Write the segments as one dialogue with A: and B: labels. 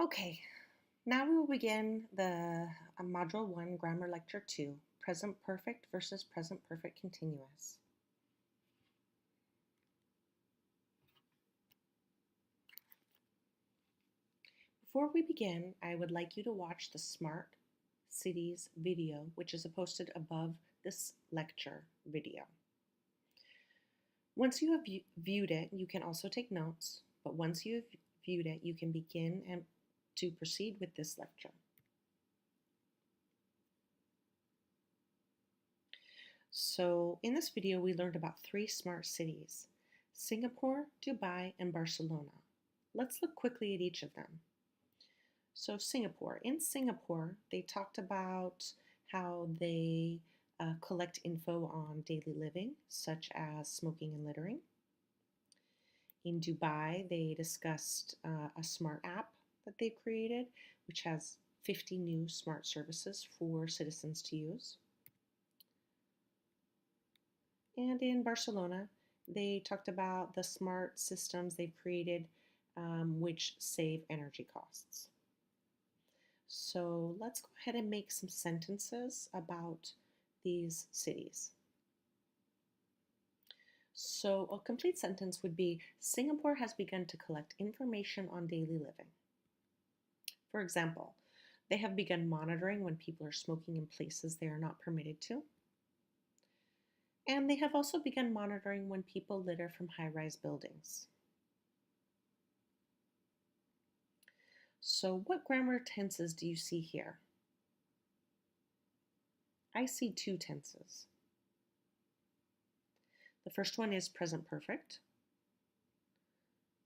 A: Okay, now we will begin the Module 1, Grammar Lecture 2, Present Perfect versus Present Perfect Continuous. Before we begin, I would like you to watch the Smart Cities video, which is posted above this lecture video. Once you have viewed it, you can also take notes, but once you have viewed it, you can begin and to proceed with this lecture. So in this video, we learned about 3 smart cities: Singapore, Dubai, and Barcelona. Let's look quickly at each of them. So Singapore. In Singapore, they talked about how they collect info on daily living, such as smoking and littering. In Dubai, they discussed a smart app that they've created, which has 50 new smart services for citizens to use. And in Barcelona, they talked about the smart systems they've created which save energy costs. So let's go ahead and make some sentences about these cities. So a complete sentence would be, Singapore has begun to collect information on daily living. For example, they have begun monitoring when people are smoking in places they are not permitted to. And they have also begun monitoring when people litter from high-rise buildings. So what grammar tenses do you see here? I see 2 tenses. The first one is present perfect,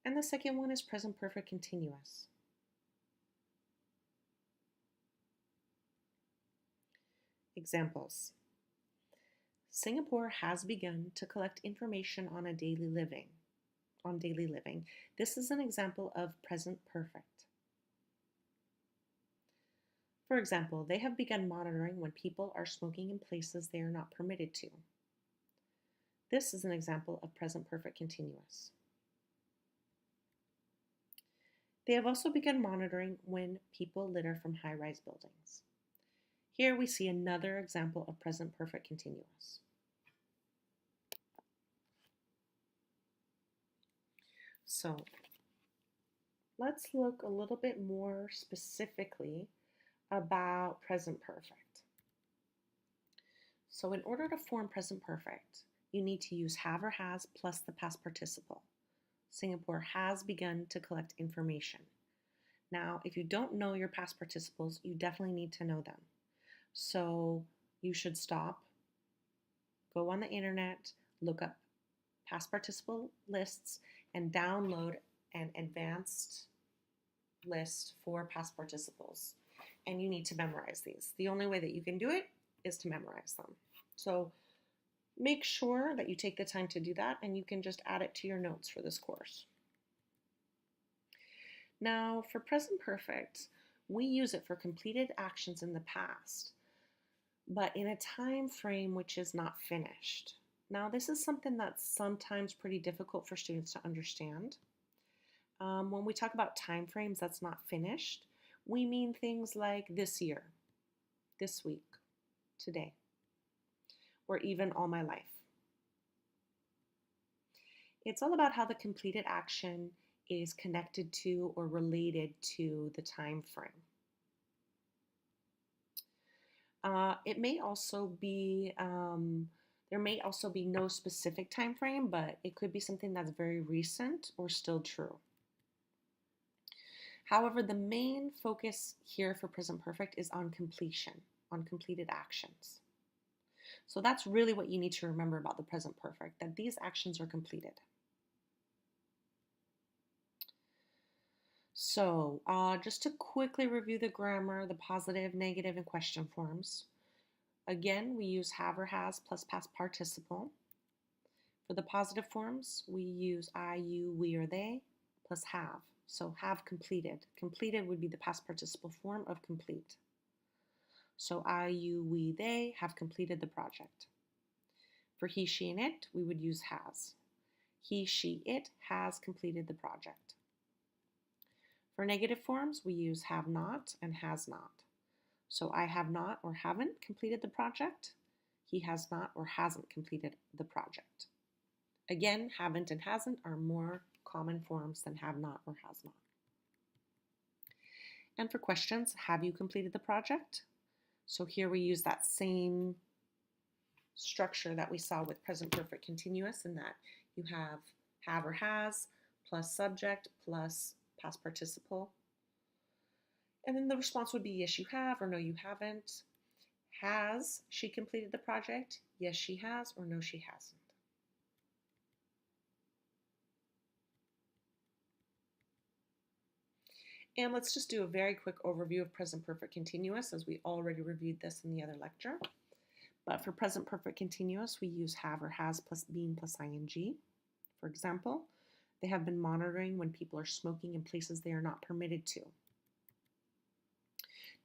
A: and the second one is present perfect continuous. Examples. Singapore has begun to collect information on daily living. This is an example of present perfect. For example, they have begun monitoring when people are smoking in places they are not permitted to. This is an example of present perfect continuous. They have also begun monitoring when people litter from high-rise buildings. Here we see another example of present perfect continuous. So let's look a little bit more specifically about present perfect. So in order to form present perfect, you need to use have or has plus the past participle. Singapore has begun to collect information. Now, if you don't know your past participles, you definitely need to know them. So you should stop, go on the internet, look up past participle lists, and download an advanced list for past participles. And you need to memorize these. The only way that you can do it is to memorize them. So make sure that you take the time to do that, and you can just add it to your notes for this course. Now, for present perfect, we use it for completed actions in the past, but in a time frame which is not finished. Now, this is something that's sometimes pretty difficult for students to understand. When we talk about time frames that's not finished, we mean things like this year, this week, today, or even all my life. It's all about how the completed action is connected to or related to the time frame. It may also be, there may also be no specific time frame, but it could be something that's very recent or still true. However, the main focus here for present perfect is on completion, on completed actions. So that's really what you need to remember about the present perfect, that these actions are completed. So just to quickly review the grammar, the positive, negative, and question forms. Again, we use have or has plus past participle. For the positive forms, we use I, you, we, or they plus have. So have completed. Completed would be the past participle form of complete. So I, you, we, they have completed the project. For he, she, and it, we would use has. He, she, it has completed the project. For negative forms, we use have not and has not. So I have not or haven't completed the project. He has not or hasn't completed the project. Again, haven't and hasn't are more common forms than have not or has not. And for questions, have you completed the project? So here we use that same structure that we saw with present perfect continuous, in that you have or has plus subject plus past participle. And then the response would be yes, you have, or no, you haven't. Has she completed the project? Yes, she has, or no, she hasn't. And let's just do a very quick overview of present perfect continuous, as we already reviewed this in the other lecture. But for present perfect continuous, we use have or has plus been plus ing. For example, they have been monitoring when people are smoking in places they are not permitted to.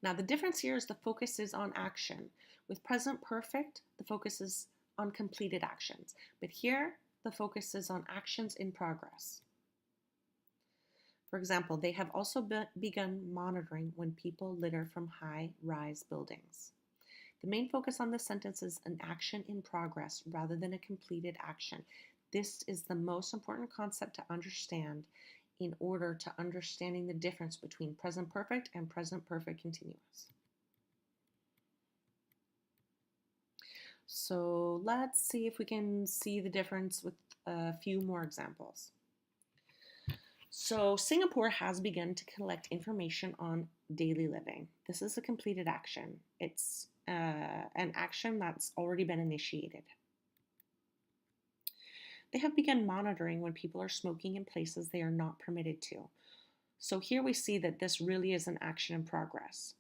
A: Now the difference here is the focus is on action. With present perfect, the focus is on completed actions. But here, the focus is on actions in progress. For example, they have also begun monitoring when people litter from high-rise buildings. The main focus on this sentence is an action in progress rather than a completed action. This is the most important concept to understand in order to understanding the difference between present perfect and present perfect continuous. So let's see if we can see the difference with a few more examples. So Singapore has begun to collect information on daily living. This is a completed action. It's an action that's already been initiated. They have begun monitoring when people are smoking in places they are not permitted to. So here we see that this really is an action in progress.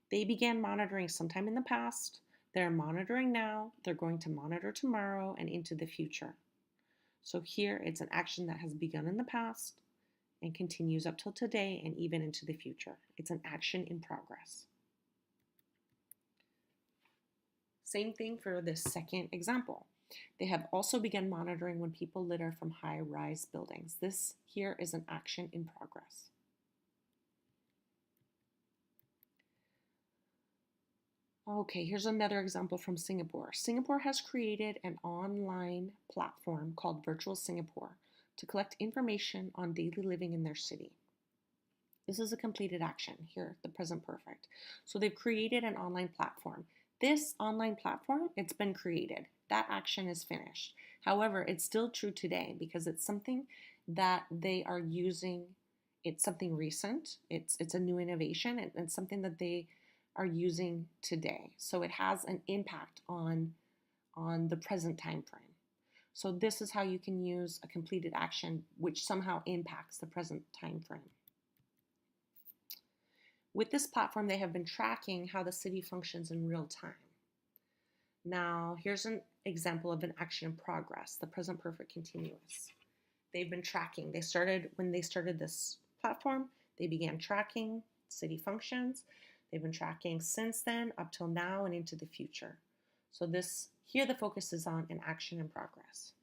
A: They began monitoring sometime in the past. They're monitoring now. They're going to monitor tomorrow and into the future. So here it's an action that has begun in the past and continues up till today and even into the future. It's an action in progress. Same thing for this second example. They have also begun monitoring when people litter from high-rise buildings. This here is an action in progress. Okay, here's another example from Singapore. Singapore has created an online platform called Virtual Singapore to collect information on daily living in their city. This is a completed action here, the present perfect. So they've created an online platform. This online platform, it's been created. That action is finished. However, it's still true today because it's something that they are using. It's something recent. It's a new innovation. It's something that they are using today. So it has an impact on the present time frame. So this is how you can use a completed action which somehow impacts the present time frame. With this platform, they have been tracking how the city functions in real time. Now, here's an example of an action in progress, the present perfect continuous. They've been tracking. When they started this platform, they began tracking city functions. They've been tracking since then up till now and into the future. So here the focus is on an action in progress.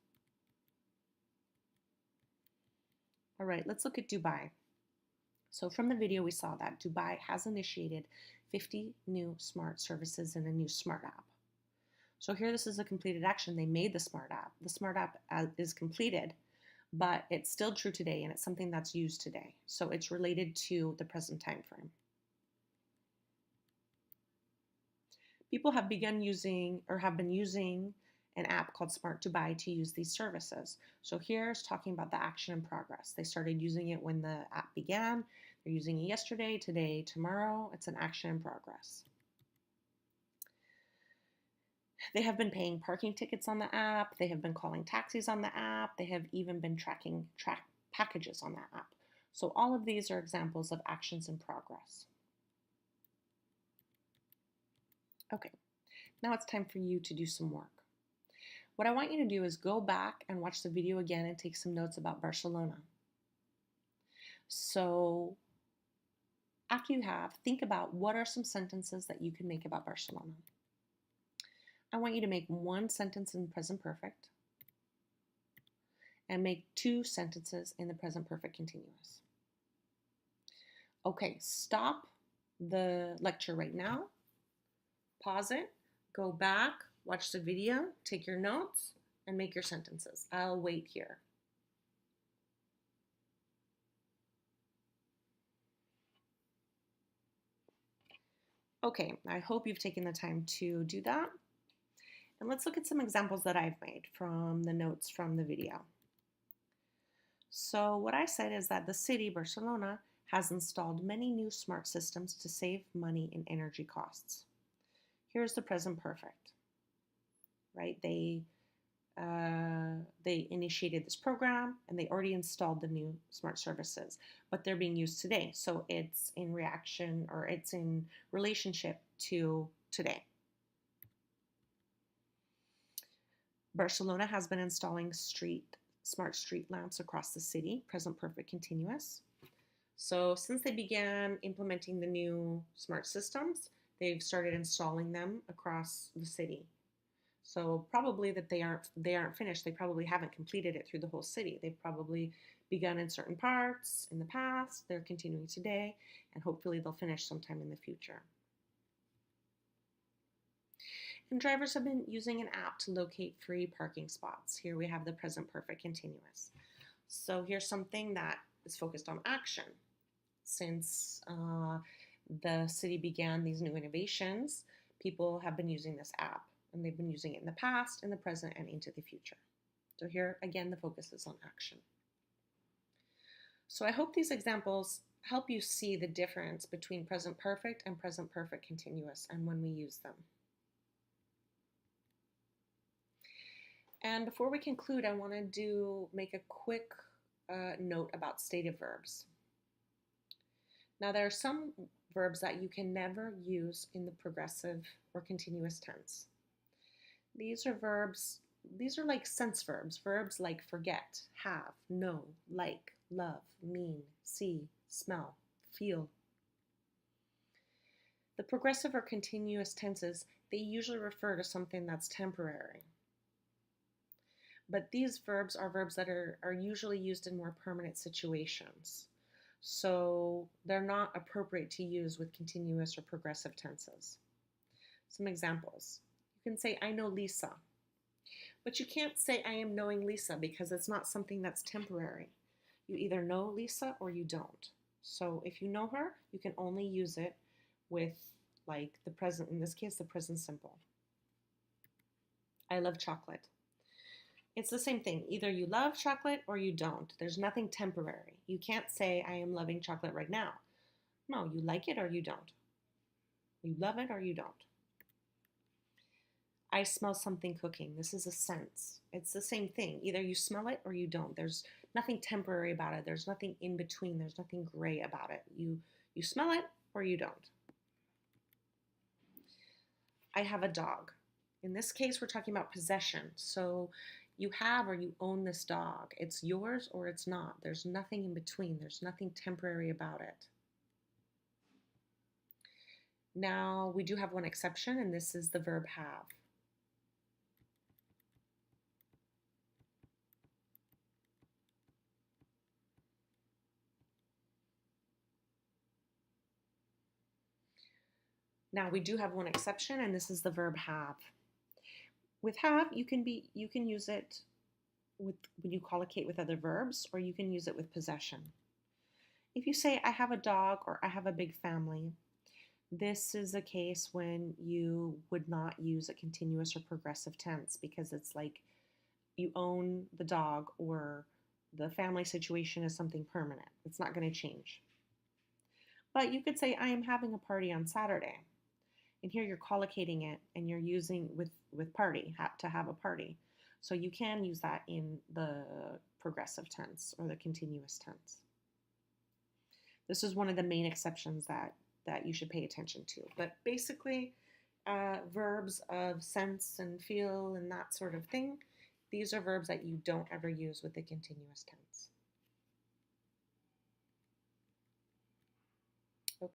A: All right, let's look at Dubai. So from the video, we saw that Dubai has initiated 50 new smart services and a new smart app. So here this is a completed action. They made the smart app. The smart app is completed, but it's still true today and it's something that's used today. So it's related to the present time frame. People have begun using or have been using an app called Smart Dubai to use these services. So here's talking about the action in progress. They started using it when the app began. They're using it yesterday, today, tomorrow. It's an action in progress. They have been paying parking tickets on the app. They have been calling taxis on the app. They have even been tracking packages on that app. So all of these are examples of actions in progress. Okay, now it's time for you to do some work. What I want you to do is go back and watch the video again and take some notes about Barcelona. So after you have, think about what are some sentences that you can make about Barcelona. I want you to make one sentence in present perfect and make two sentences in the present perfect continuous. Okay, stop the lecture right now, pause it, go back, watch the video, take your notes, and make your sentences. I'll wait here. Okay, I hope you've taken the time to do that. And let's look at some examples that I've made from the notes from the video. So what I said is that the city, Barcelona, has installed many new smart systems to save money in energy costs. Here's the present perfect, right? They initiated this program and they already installed the new smart services, but they're being used today. So it's in reaction, or it's in relationship to today. Barcelona has been installing smart street lamps across the city, present perfect continuous. So since they began implementing the new smart systems, they've started installing them across the city. So probably that they aren't finished. They probably haven't completed it through the whole city. They've probably begun in certain parts in the past. They're continuing today, and hopefully they'll finish sometime in the future. And drivers have been using an app to locate free parking spots. Here we have the present perfect continuous. So here's something that is focused on action. Since the city began these new innovations, people have been using this app, and they've been using it in the past, in the present, and into the future. So here, again, the focus is on action. So I hope these examples help you see the difference between present perfect and present perfect continuous and when we use them. And before we conclude, I want to make a quick note about stative verbs. Now, there are some verbs that you can never use in the progressive or continuous tense. These are like sense verbs, verbs like forget, have, know, like, love, mean, see, smell, feel. The progressive or continuous tenses, they usually refer to something that's temporary. But these verbs are verbs that are usually used in more permanent situations. So they're not appropriate to use with continuous or progressive tenses. Some examples. You can say, I know Lisa. But you can't say, I am knowing Lisa, because it's not something that's temporary. You either know Lisa or you don't. So if you know her, you can only use it with, like, the present, in this case, the present simple. I love chocolate. It's the same thing. Either you love chocolate or you don't. There's nothing temporary. You can't say, I am loving chocolate right now. No, you like it or you don't. You love it or you don't. I smell something cooking. This is a sense. It's the same thing. Either you smell it or you don't. There's nothing temporary about it. There's nothing in between. There's nothing gray about it. You smell it or you don't. I have a dog. In this case, we're talking about possession. So you have or you own this dog. It's yours or it's not. There's nothing in between. There's nothing temporary about it. Now, we do have one exception, and this is the verb have. Now, we do have one exception, and this is the verb have. With have, you can use it with when you collocate with other verbs, or you can use it with possession. If you say, I have a dog or I have a big family, this is a case when you would not use a continuous or progressive tense, because it's like you own the dog, or the family situation is something permanent. It's not going to change. But you could say, I am having a party on Saturday. And here you're collocating it and you're using with party, to have a party. So you can use that in the progressive tense or the continuous tense. This is one of the main exceptions that you should pay attention to. But basically, verbs of sense and feel and that sort of thing, these are verbs that you don't ever use with the continuous tense.